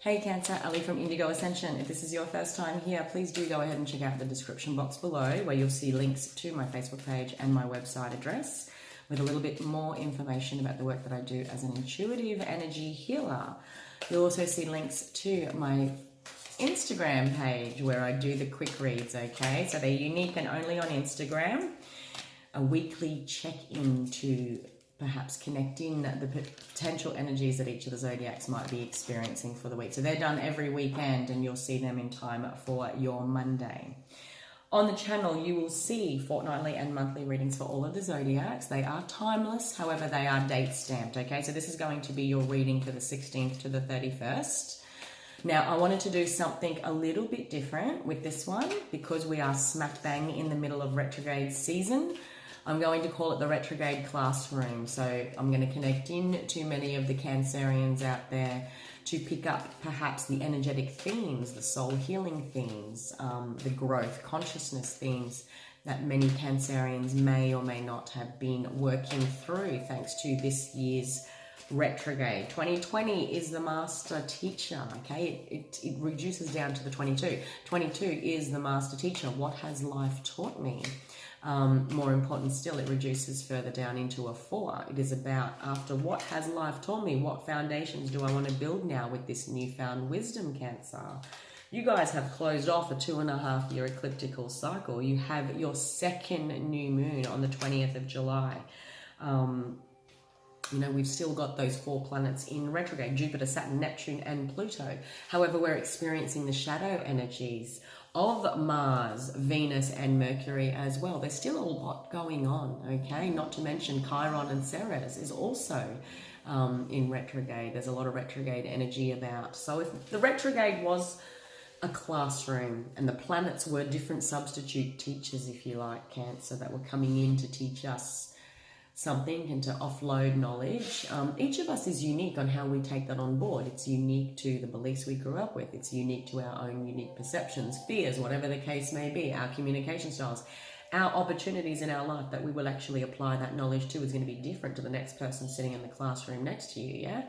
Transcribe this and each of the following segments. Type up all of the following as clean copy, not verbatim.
Hey Cancer, Ali from Indigo Ascension. If this is your first time here, please do go ahead and check out the description box below where you'll see links to my Facebook page and my website address with a little bit more information about the work that I do as an intuitive energy healer. You'll also see links to my Instagram page where I do the quick reads, okay? So they're unique and only on Instagram. A weekly check-in to perhaps connecting the potential energies that each of the zodiacs might be experiencing for the week. So they're done every weekend and you'll see them in time for your Monday. On the channel, you will see fortnightly and monthly readings for all of the zodiacs. They are timeless, however, they are date stamped, okay? So this is going to be your reading for the 16th to the 31st. Now, I wanted to do something a little bit different with this one because we are smack bang in the middle of retrograde season. I'm going to call it the retrograde classroom. So I'm going to connect in to many of the Cancerians out there to pick up perhaps the energetic themes, the soul healing themes, the growth consciousness themes that many Cancerians may or may not have been working through thanks to this year's retrograde. 2020 is the master teacher, okay? It reduces down to the 22. 22 is the master teacher. What has life taught me? More important still, it reduces further down into a 4. It is about, after what has life taught me, what foundations do I want to build now with this newfound wisdom, Cancer? You guys have closed off a 2.5-year ecliptical cycle. You have your second new moon on the 20th of July. You know, we've still got those 4 planets in retrograde, Jupiter, Saturn, Neptune, and Pluto. However, we're experiencing the shadow energies of Mars, Venus, and Mercury as well. There's still a lot going on, okay? Not to mention Chiron and Ceres is also in retrograde. There's a lot of retrograde energy about. So if the retrograde was a classroom and the planets were different substitute teachers, if you like, Cancer, that were coming in to teach us something and to offload knowledge. Each of us is unique on how we take that on board. It's unique to the beliefs we grew up with. It's unique to our own unique perceptions, fears, whatever the case may be, our communication styles. Our opportunities in our life that we will actually apply that knowledge to is going to be different to the next person sitting in the classroom next to you, yeah?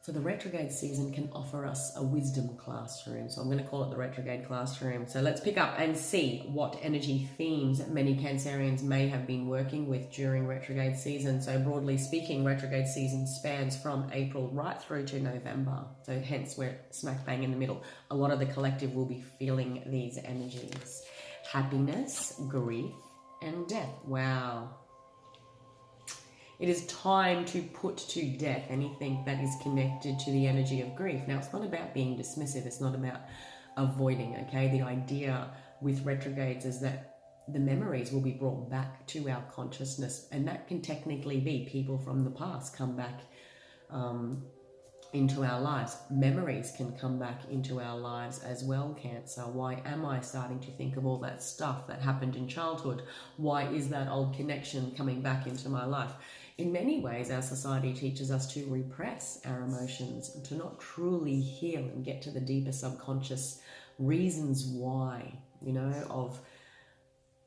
So the retrograde season can offer us a wisdom classroom. So I'm going to call it the retrograde classroom. So let's pick up and see what energy themes many Cancerians may have been working with during retrograde season. So broadly speaking, retrograde season spans from April right through to November. So hence we're smack bang in the middle. A lot of the collective will be feeling these energies. Happiness, grief, and death. Wow. It is time to put to death anything that is connected to the energy of grief. Now, it's not about being dismissive. It's not about avoiding, okay? The idea with retrogrades is that the memories will be brought back to our consciousness, and that can technically be people from the past come back into our lives. Memories can come back into our lives as well, Cancer. Why am I starting to think of all that stuff that happened in childhood? Why is that old connection coming back into my life? In many ways, our society teaches us to repress our emotions, to not truly heal and get to the deeper subconscious reasons why, you know,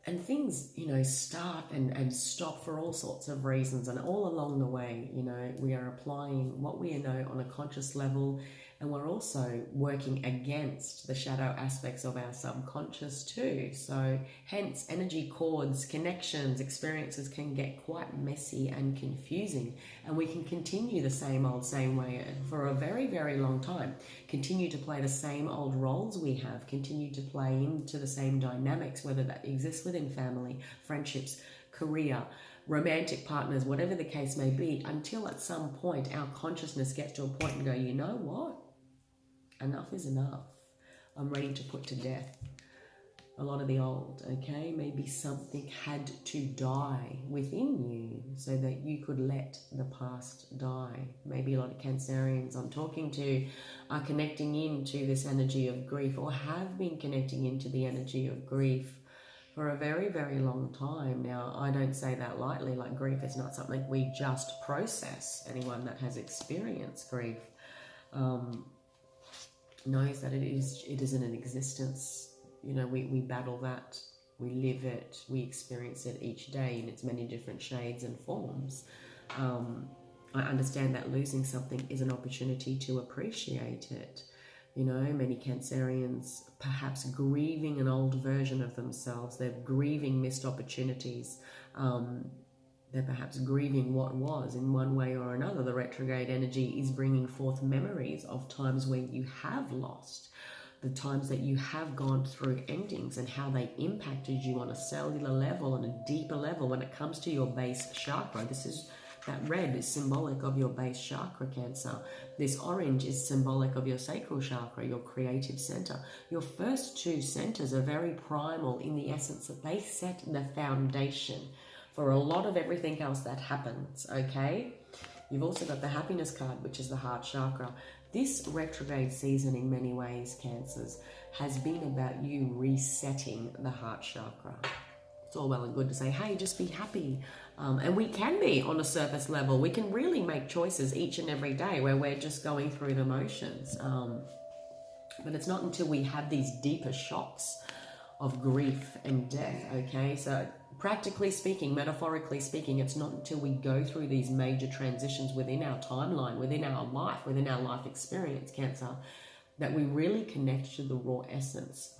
and things, you know, start and stop for all sorts of reasons. And all along the way, you know, we are applying what we know on a conscious level, and we're also working against the shadow aspects of our subconscious too. So hence energy cords, connections, experiences can get quite messy and confusing, and we can continue the same old, same way for a very, very long time. Continue to play the same old roles we have, continue to play into the same dynamics, whether that exists within family, friendships, career, romantic partners, whatever the case may be, until at some point our consciousness gets to a point and go, you know what? Enough is enough. I'm ready to put to death a lot of the old, okay? Maybe something had to die within you so that you could let the past die. Maybe a lot of Cancerians I'm talking to are connecting into this energy of grief, or have been connecting into the energy of grief for a very, very long time. Now, I don't say that lightly, like grief is not something we just process. Anyone that has experienced grief knows that it is an existence. You know, we battle that, we live it, we experience it each day in its many different shades and forms. I understand that losing something is an opportunity to appreciate it. You know, many Cancerians perhaps grieving an old version of themselves. They're grieving missed opportunities. They're perhaps grieving what was in one way or another. The retrograde energy is bringing forth memories of times where you have lost, the times that you have gone through endings and how they impacted you on a cellular level, on a deeper level. When it comes to your base chakra, that red is symbolic of your base chakra, Cancer. This orange is symbolic of your sacral chakra, your creative center. Your first two centers are very primal in the essence that they set the foundation for a lot of everything else that happens, okay? You've also got the happiness card, which is the heart chakra. This retrograde season, in many ways, Cancers, has been about you resetting the heart chakra. It's all well and good to say, hey, just be happy. And we can be on a surface level. We can really make choices each and every day where we're just going through the motions. But it's not until we have these deeper shocks of grief and death, okay? So practically speaking, metaphorically speaking, it's not until we go through these major transitions within our timeline, within our life experience, Cancer, that we really connect to the raw essence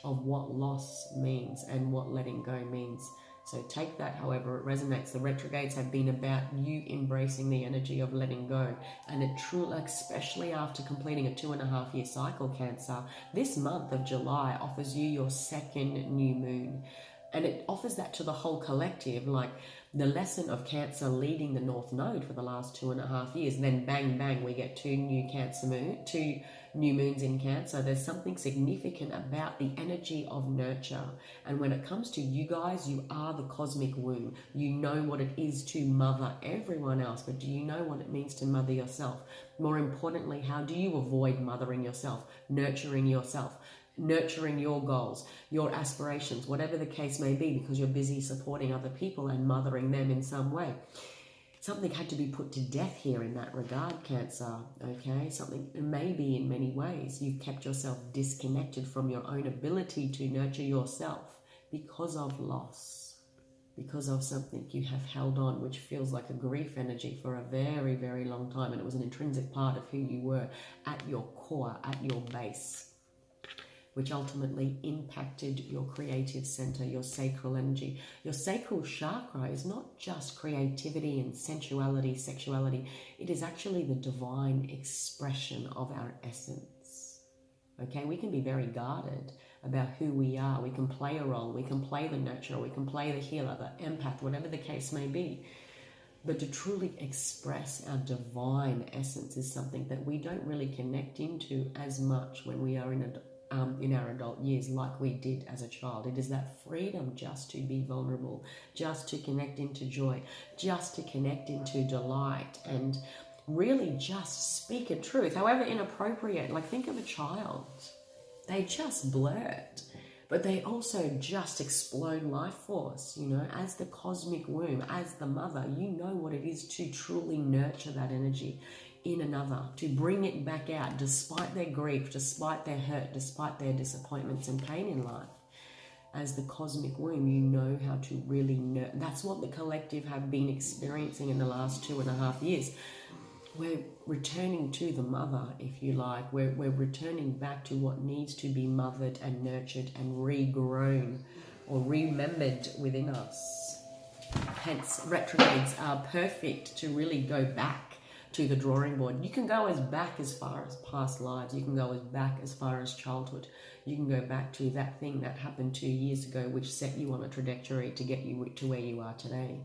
of what loss means and what letting go means. So take that however it resonates. The retrogrades have been about you embracing the energy of letting go. And it truly, especially after completing a 2.5-year cycle, Cancer, this month of July offers you your second new moon. And it offers that to the whole collective, like the lesson of Cancer leading the North Node for the last 2.5 years. And then bang, bang, we get two new moons in Cancer. There's something significant about the energy of nurture. And when it comes to you guys, you are the cosmic womb. You know what it is to mother everyone else, but do you know what it means to mother yourself? More importantly, how do you avoid mothering yourself, nurturing your goals, your aspirations, whatever the case may be, because you're busy supporting other people and mothering them in some way? Something had to be put to death here in that regard, Cancer, okay? Something, maybe in many ways, you've kept yourself disconnected from your own ability to nurture yourself because of loss, because of something you have held on, which feels like a grief energy for a very, very long time. And it was an intrinsic part of who you were at your core, at your base, which ultimately impacted your creative center, your sacral energy. Your sacral chakra is not just creativity and sensuality, sexuality. It is actually the divine expression of our essence. Okay, we can be very guarded about who we are. We can play a role. We can play the nurturer. We can play the healer, the empath, whatever the case may be. But to truly express our divine essence is something that we don't really connect into as much when we are in our adult years like we did as a child. It is that freedom just to be vulnerable, just to connect into joy, just to connect into delight, and really just speak a truth, however inappropriate. Like, think of a child. They just blurt, but they also just explode life force, you know, as the cosmic womb, as the mother. You know what it is to truly nurture that energy in another, to bring it back out despite their grief, despite their hurt, despite their disappointments and pain in life. As the cosmic womb, you know how to really nurture. That's what the collective have been experiencing in the last 2.5 years. We're returning to the mother, if you like. We're returning back to what needs to be mothered and nurtured and regrown or remembered within us. Hence, retrogrades are perfect to really go back to the drawing board. You can go as far as past lives. You can go as far as childhood. You can go back to that thing that happened 2 years ago, which set you on a trajectory to get you to where you are today.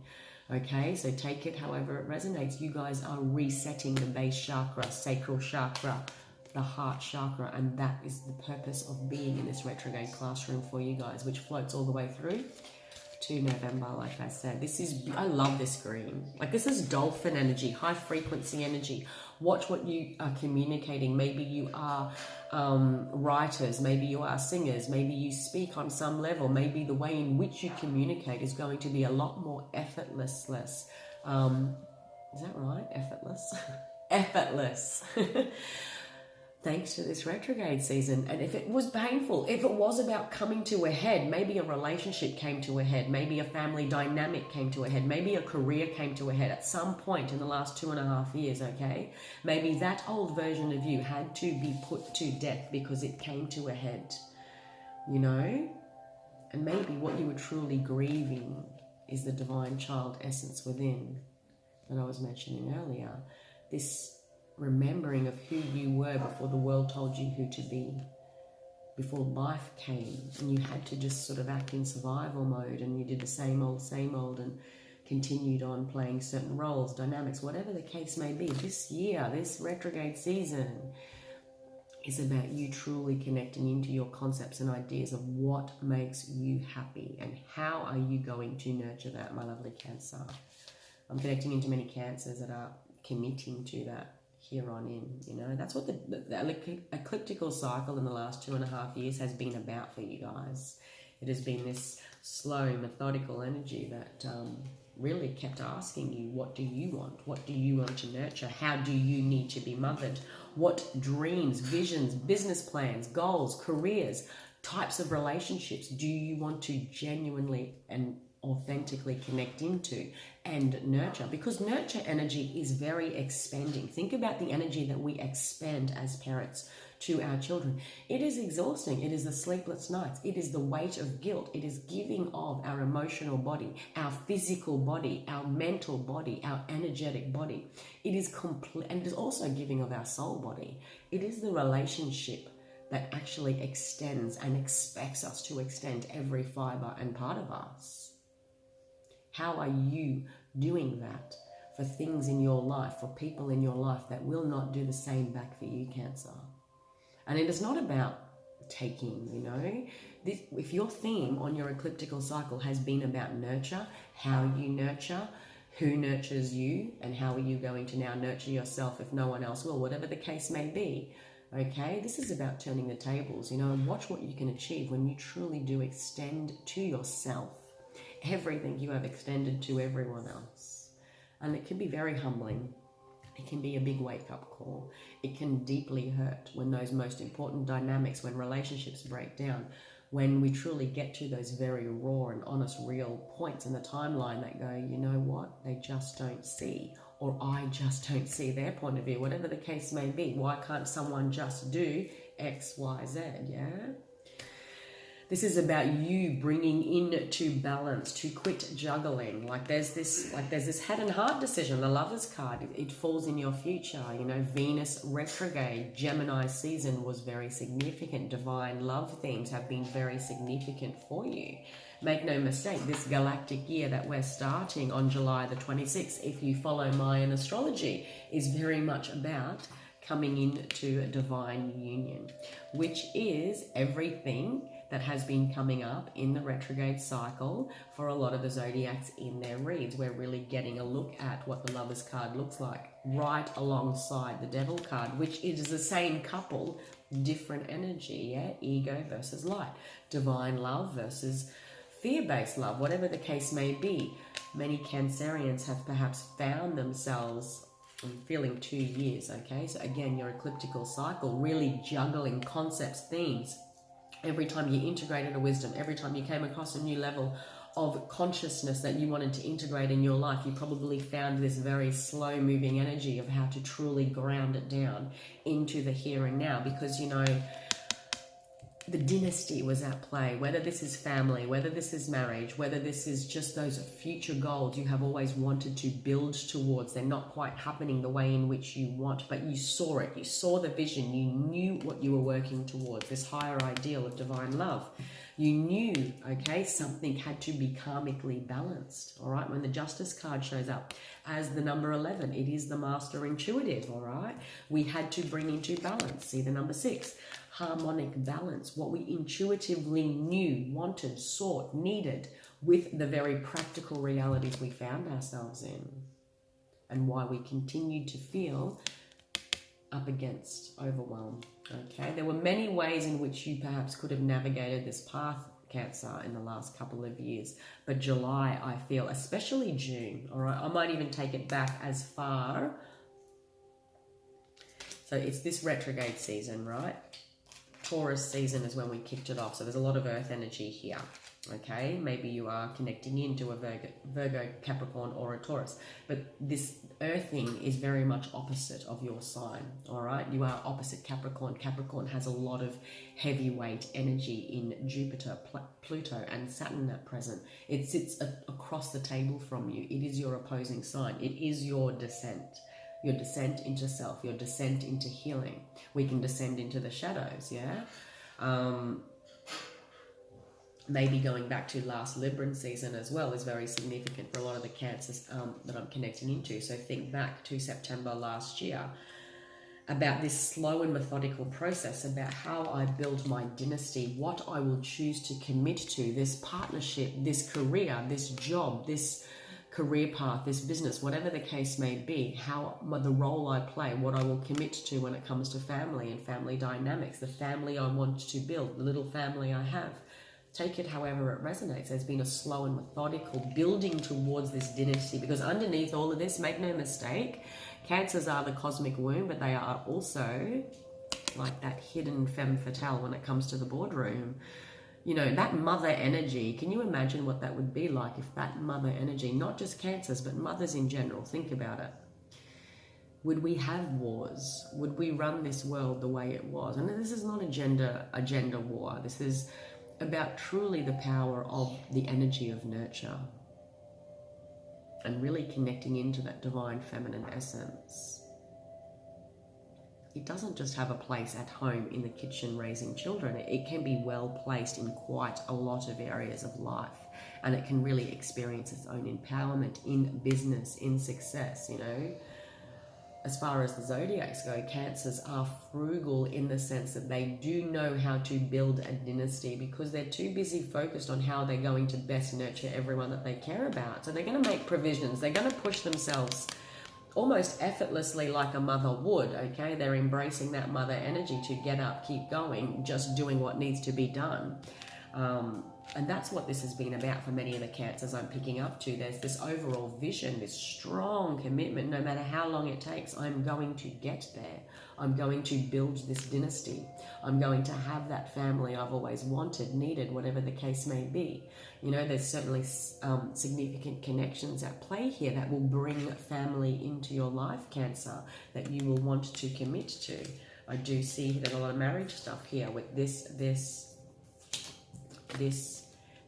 Okay, so take it however it resonates. You guys are resetting the base chakra, sacral chakra, the heart chakra, and that is the purpose of being in this retrograde classroom for you guys, which floats all the way through to November. Like I said, I love this green. Like, this is dolphin energy, high frequency energy. Watch what you are communicating. Maybe you are writers, maybe you are singers, maybe you speak on some level. Maybe the way in which you communicate is going to be a lot more effortless. Is that right? Effortless. Effortless. thanks to this retrograde season. And if it was painful, if it was about coming to a head, maybe a relationship came to a head, maybe a family dynamic came to a head, maybe a career came to a head at some point in the last 2.5 years, okay? Maybe that old version of you had to be put to death because it came to a head, you know? And maybe what you were truly grieving is the divine child essence within that I was mentioning earlier. This remembering of who you were before the world told you who to be, before life came and you had to just sort of act in survival mode, and you did the same old and continued on playing certain roles, dynamics, whatever the case may be. This year, this retrograde season is about you truly connecting into your concepts and ideas of what makes you happy and how are you going to nurture that, my lovely Cancer. I'm connecting into many Cancers that are committing to that here on in, you know. That's what the ecliptical cycle in the last 2.5 years has been about for you guys. It has been this slow, methodical energy that really kept asking you, what do you want? What do you want to nurture? How do you need to be mothered? What dreams, visions, business plans, goals, careers, types of relationships do you want to genuinely and authentically connect into and nurture? Because nurture energy is very expanding. Think about the energy that we expend as parents to our children. It is exhausting. It is the sleepless nights. It is the weight of guilt. It is giving of our emotional body, our physical body, our mental body, our energetic body. It is complete, and it is also giving of our soul body. It is the relationship that actually extends and expects us to extend every fiber and part of us. How are you doing that for things in your life, for people in your life that will not do the same back for you, Cancer? And it is not about taking, you know. If your theme on your ecliptical cycle has been about nurture, how you nurture, who nurtures you, and how are you going to now nurture yourself if no one else will, whatever the case may be, okay? This is about turning the tables, you know, and watch what you can achieve when you truly do extend to yourself everything you have extended to everyone else. And it can be very humbling. It can be a big wake-up call. It can deeply hurt when those most important dynamics, when relationships break down, when we truly get to those very raw and honest, real points in the timeline that go, you know what, they just don't see, or I just don't see their point of view, whatever the case may be. Why can't someone just do X, Y, Z, yeah? This is about you bringing into balance, to quit juggling. Like there's this head and heart decision. The Lover's card, it falls in your future. You know, Venus retrograde, Gemini season was very significant. Divine love themes have been very significant for you. Make no mistake, this galactic year that we're starting on July the 26th, if you follow Mayan astrology, is very much about coming into a divine union, which is everything that has been coming up in the retrograde cycle for a lot of the zodiacs in their reads. We're really getting a look at what the Lover's card looks like right alongside the Devil card, which is the same couple, different energy, yeah? Ego versus light, divine love versus fear-based love, whatever the case may be. Many Cancerians have perhaps found themselves feeling 2 years, okay? So again, your ecliptical cycle, really juggling concepts, themes. Every time you integrated a wisdom, every time you came across a new level of consciousness that you wanted to integrate in your life, you probably found this very slow moving energy of how to truly ground it down into the here and now, because, you know, the dynasty was at play, whether this is family, whether this is marriage, whether this is just those future goals you have always wanted to build towards. They're not quite happening the way in which you want, but you saw it. You saw the vision. You knew what you were working towards, this higher ideal of divine love. You knew, okay, something had to be karmically balanced, all right? When the Justice card shows up as the number 11, it is the master intuitive, all right? We had to bring into balance. See the number 6, harmonic balance, what we intuitively knew, wanted, sought, needed, with the very practical realities we found ourselves in, and why we continued to feel up against overwhelm. Okay, there were many ways in which you perhaps could have navigated this path, Cancer, in the last couple of years, but July, I feel, especially June, all right, I might even take it back as far So it's this retrograde season, right? Taurus season is when we kicked it off. So there's a lot of earth energy here. Okay, maybe you are connecting into a Virgo, Capricorn, or a Taurus, but this earthing is very much opposite of your sign. All right, you are opposite Capricorn. Capricorn has a lot of heavyweight energy in Jupiter, Pluto, and Saturn at present. It sits across the table from you. It is your opposing sign. It is your descent. Your descent into self, your descent into healing. We can descend into the shadows, yeah? Maybe going back to last Libran season as well is very significant for a lot of the Cancers that I'm connecting into. So think back to September last year about this slow and methodical process about how I build my dynasty, what I will choose to commit to, this partnership, this career, this job, this career path, this business, whatever the case may be, the role I play, what I will commit to when it comes to family and family dynamics, the family I want to build, the little family I have. Take it however it resonates. There's been a slow and methodical building towards this dynasty, because underneath all of this, make no mistake, Cancers are the cosmic womb, but they are also like that hidden femme fatale when it comes to the boardroom. You know, that mother energy, can you imagine what that would be like if that mother energy, not just Cancers, but mothers in general, think about it. Would we have wars? Would we run this world the way it was? And this is not a gender war. This is about truly the power of the energy of nurture and really connecting into that divine feminine essence. It doesn't just have a place at home in the kitchen raising children. It can be well placed in quite a lot of areas of life, and it can really experience its own empowerment in business, in success, you know. As far as the zodiacs go, Cancers are frugal in the sense that they do know how to build a dynasty because they're too busy focused on how they're going to best nurture everyone that they care about. So they're going to make provisions. They're going to push themselves almost effortlessly like a mother would, okay? They're embracing that mother energy to get up, keep going, just doing what needs to be done. And that's what this has been about for many of the Cancers I'm picking up to. There's this overall vision, this strong commitment. No matter how long it takes, I'm going to get there. I'm going to build this dynasty. I'm going to have that family I've always wanted, needed, whatever the case may be. You know, there's certainly significant connections at play here that will bring family into your life, Cancer, that you will want to commit to. I do see there's a lot of marriage stuff here with this,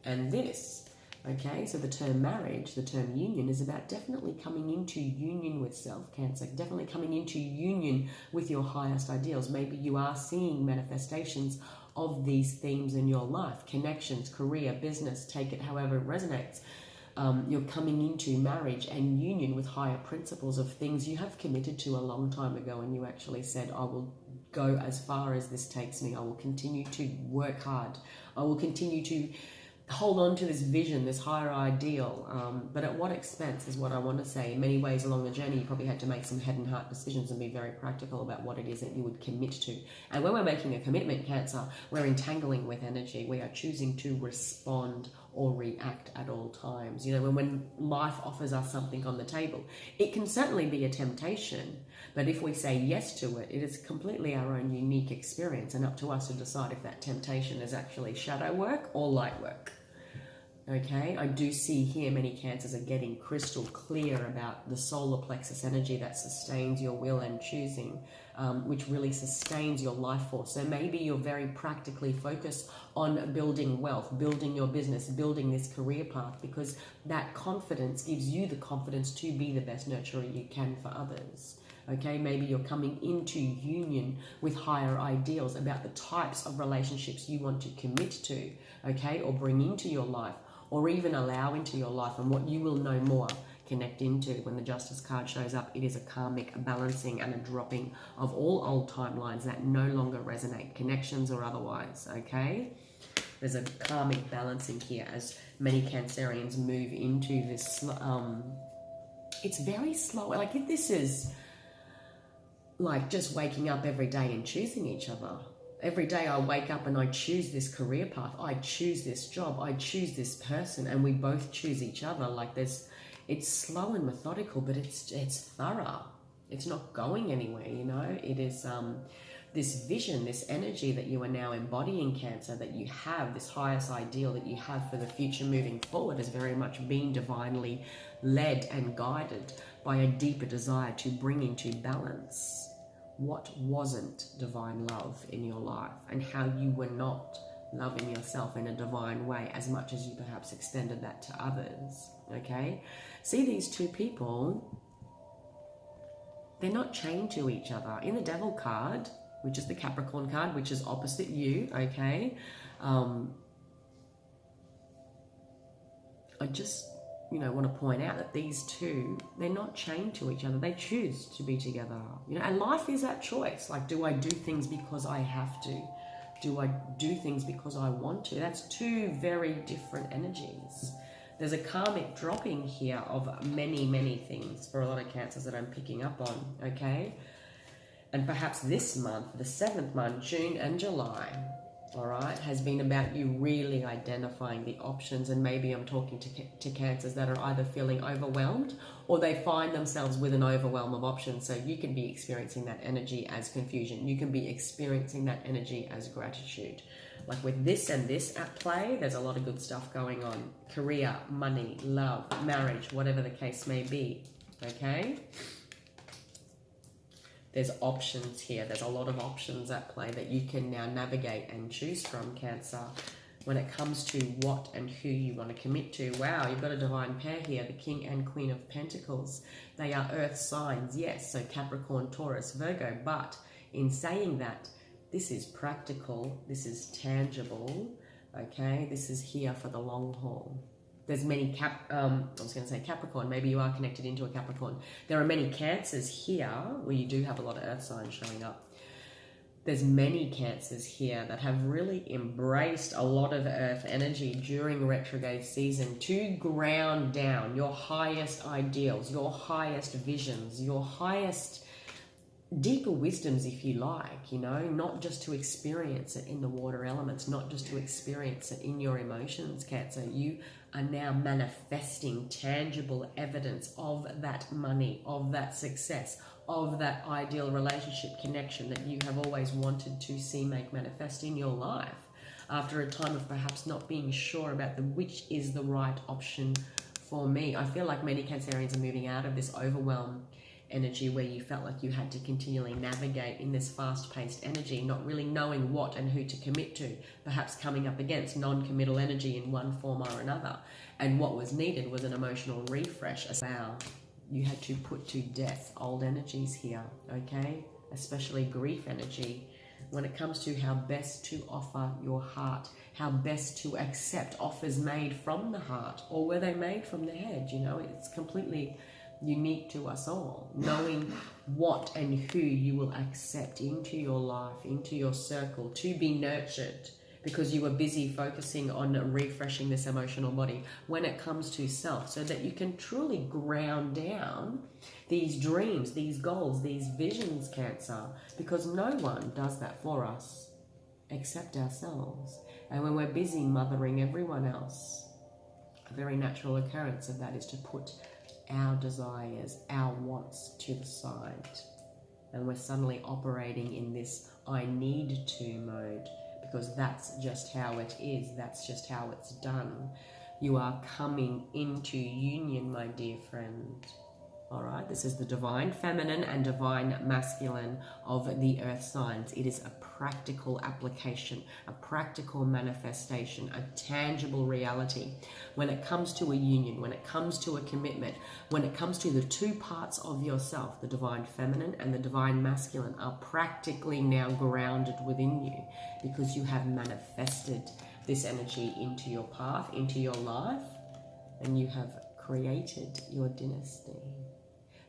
and this. Okay, so the term marriage, the term union is about definitely coming into union with self, Cancer, definitely coming into union with your highest ideals. Maybe you are seeing manifestations of these themes in your life, connections, career, business, take it however it resonates. You're coming into marriage and union with higher principles of things you have committed to a long time ago, and you actually said, I will go as far as this takes me. I will continue to work hard. I will continue to hold on to this vision, this higher ideal, but at what expense is what I want to say. In many ways along the journey, you probably had to make some head and heart decisions and be very practical about what it is that you would commit to. And when we're making a commitment, Cancer, we're entangling with energy. We are choosing to respond or react at all times. You know, when life offers us something on the table, it can certainly be a temptation, but if we say yes to it, it is completely our own unique experience, and up to us to decide if that temptation is actually shadow work or light work. Okay, I do see here many Cancers are getting crystal clear about the solar plexus energy that sustains your will and choosing, which really sustains your life force. So maybe you're very practically focused on building wealth, building your business, building this career path, because that confidence gives you the confidence to be the best nurturer you can for others. Okay, maybe you're coming into union with higher ideals about the types of relationships you want to commit to, okay, or bring into your life, or even allow into your life, and what you will know more, connect into. When the Justice card shows up, it is a karmic balancing and a dropping of all old timelines that no longer resonate, connections or otherwise, okay? There's a karmic balancing here as many Cancerians move into this, it's very slow. Like, if this is like just waking up every day and choosing each other. Every day I wake up and I choose this career path, I choose this job, I choose this person, and we both choose each other. Like, it's slow and methodical, but it's thorough. It's not going anywhere, you know. It is this vision, this energy that you are now embodying, Cancer, that you have, this highest ideal that you have for the future moving forward, has very much been divinely led and guided by a deeper desire to bring into balance what wasn't divine love in your life, and how you were not loving yourself in a divine way as much as you perhaps extended that to others. Okay, see, these two people, they're not chained to each other. In the Devil card, which is the Capricorn card, which is opposite you, okay, I just, you know, want to point out that these two, they're not chained to each other. They choose to be together, you know. And life is that choice. Like, do I do things because I have to? Do I do things because I want to? That's two very different energies. There's a karmic dropping here of many, many things for a lot of Cancers that I'm picking up on, okay? And perhaps this month, the 7th month, June and July, all right, has been about you really identifying the options. And maybe I'm talking to Cancers that are either feeling overwhelmed, or they find themselves with an overwhelm of options. So you can be experiencing that energy as confusion. You can be experiencing that energy as gratitude. Like with this and this at play, there's a lot of good stuff going on. Career, money, love, marriage, whatever the case may be, okay? There's options here. There's a lot of options at play that you can now navigate and choose from, Cancer, when it comes to what and who you want to commit to. Wow, you've got a divine pair here, the King and Queen of Pentacles. They are earth signs, yes, so Capricorn, Taurus, Virgo. But in saying that, this is practical, this is tangible, okay? This is here for the long haul. There's many Capricorn, maybe you are connected into a Capricorn. There are many Cancers here where you do have a lot of earth signs showing up. There's many Cancers here that have really embraced a lot of earth energy during retrograde season to ground down your highest ideals, your highest visions, your highest deeper wisdoms, if you like, you know, not just to experience it in the water elements, not just to experience it in your emotions, Cancer. You are now manifesting tangible evidence of that money, of that success, of that ideal relationship connection that you have always wanted to see make manifest in your life, after a time of perhaps not being sure about which is the right option for me. I feel like many Cancerians are moving out of this overwhelm energy where you felt like you had to continually navigate in this fast-paced energy, not really knowing what and who to commit to, perhaps coming up against non-committal energy in one form or another. And what was needed was an emotional refresh. Wow, you had to put to death old energies here, okay? Especially grief energy, when it comes to how best to offer your heart, how best to accept offers made from the heart, or were they made from the head? You know, it's completely unique to us all, knowing what and who you will accept into your life, into your circle, to be nurtured, because you were busy focusing on refreshing this emotional body when it comes to self, so that you can truly ground down these dreams, these goals, these visions, Cancer, because no one does that for us except ourselves. And when we're busy mothering everyone else, a very natural occurrence of that is to put our desires, our wants to the side. And we're suddenly operating in this I need to mode, because that's just how it is. That's just how it's done. You are coming into union, my dear friend. All right, this is the divine feminine and divine masculine of the earth signs. It is a practical application, a practical manifestation, a tangible reality. When it comes to a union, when it comes to a commitment, when it comes to the two parts of yourself, the divine feminine and the divine masculine are practically now grounded within you, because you have manifested this energy into your path, into your life, and you have created your dynasty.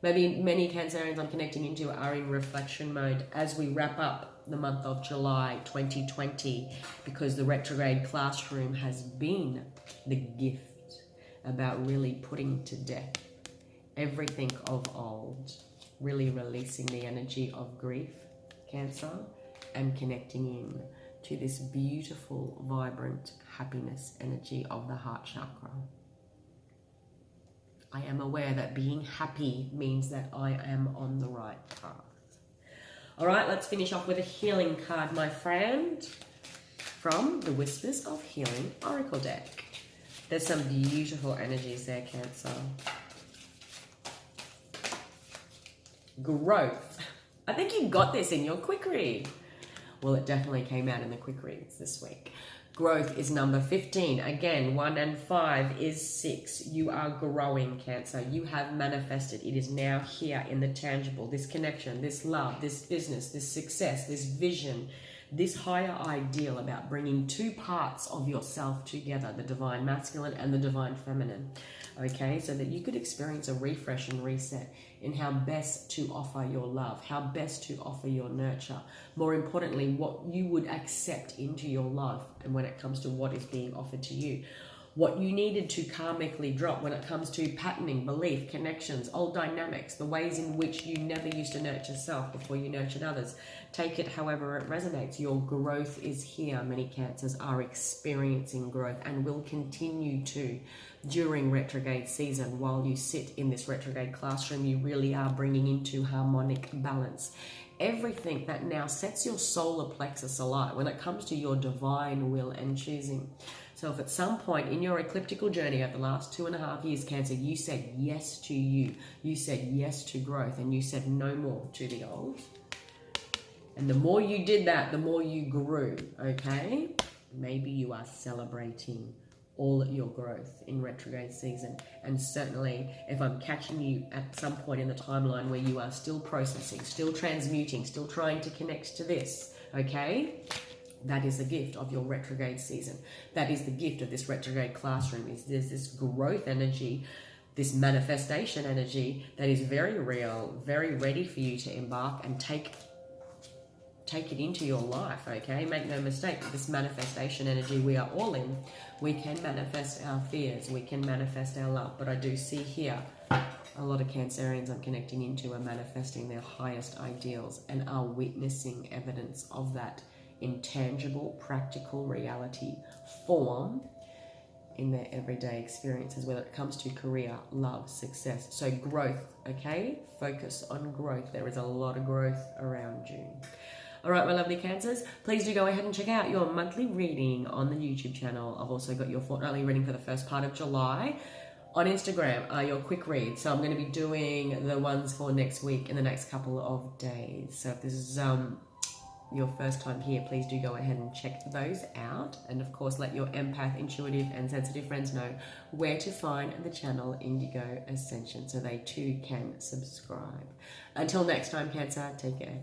Maybe many Cancerians I'm connecting into are in reflection mode as we wrap up the month of July 2020, because the retrograde classroom has been the gift about really putting to death everything of old, really releasing the energy of grief, Cancer, and connecting in to this beautiful, vibrant happiness energy of the heart chakra. I am aware that being happy means that I am on the right path. All right, let's finish off with a healing card, my friend, from the Whispers of Healing Oracle deck. There's some beautiful energies there, Cancer. Growth. I think you got this in your quick read. Well, it definitely came out in the quick reads this week. Growth is number 15. Again, 1 and 5 is 6. You are growing, Cancer. You have manifested. It is now here in the tangible. This connection, this love, this business, this success, this vision, this higher ideal about bringing two parts of yourself together, the divine masculine and the divine feminine. Okay, so that you could experience a refresh and reset in how best to offer your love, how best to offer your nurture. More importantly, what you would accept into your life, and when it comes to what is being offered to you. What you needed to karmically drop when it comes to patterning, belief, connections, old dynamics, the ways in which you never used to nurture self before you nurtured others. Take it however it resonates. Your growth is here. Many Cancers are experiencing growth and will continue to during retrograde season. While you sit in this retrograde classroom, you really are bringing into harmonic balance everything that now sets your solar plexus alight when it comes to your divine will and choosing. So if at some point in your ecliptical journey over the last 2.5 years, Cancer, you said yes to you said yes to growth, and you said no more to the old. And the more you did that, the more you grew, okay? Maybe you are celebrating all your growth in retrograde season. And certainly if I'm catching you at some point in the timeline where you are still processing, still transmuting, still trying to connect to this, okay? That is the gift of your retrograde season. That is the gift of this retrograde classroom. Is there's this growth energy, this manifestation energy that is very real, very ready for you to embark and take it into your life, okay? Make no mistake, this manifestation energy we are all in. We can manifest our fears, we can manifest our love, but I do see here a lot of Cancerians I'm connecting into are manifesting their highest ideals and are witnessing evidence of that intangible, practical reality form in their everyday experiences, whether it comes to career, love, success. So growth, okay? Focus on growth. There is a lot of growth around you. All right, my lovely Cancers, please do go ahead and check out your monthly reading on the YouTube channel. I've also got your fortnightly reading for the first part of July. On Instagram are your quick reads. So I'm going to be doing the ones for next week in the next couple of days. So if this is your first time here, please do go ahead and check those out. And of course, let your empath, intuitive and sensitive friends know where to find the channel Indigo Ascension so they too can subscribe. Until next time, Cancer, take care.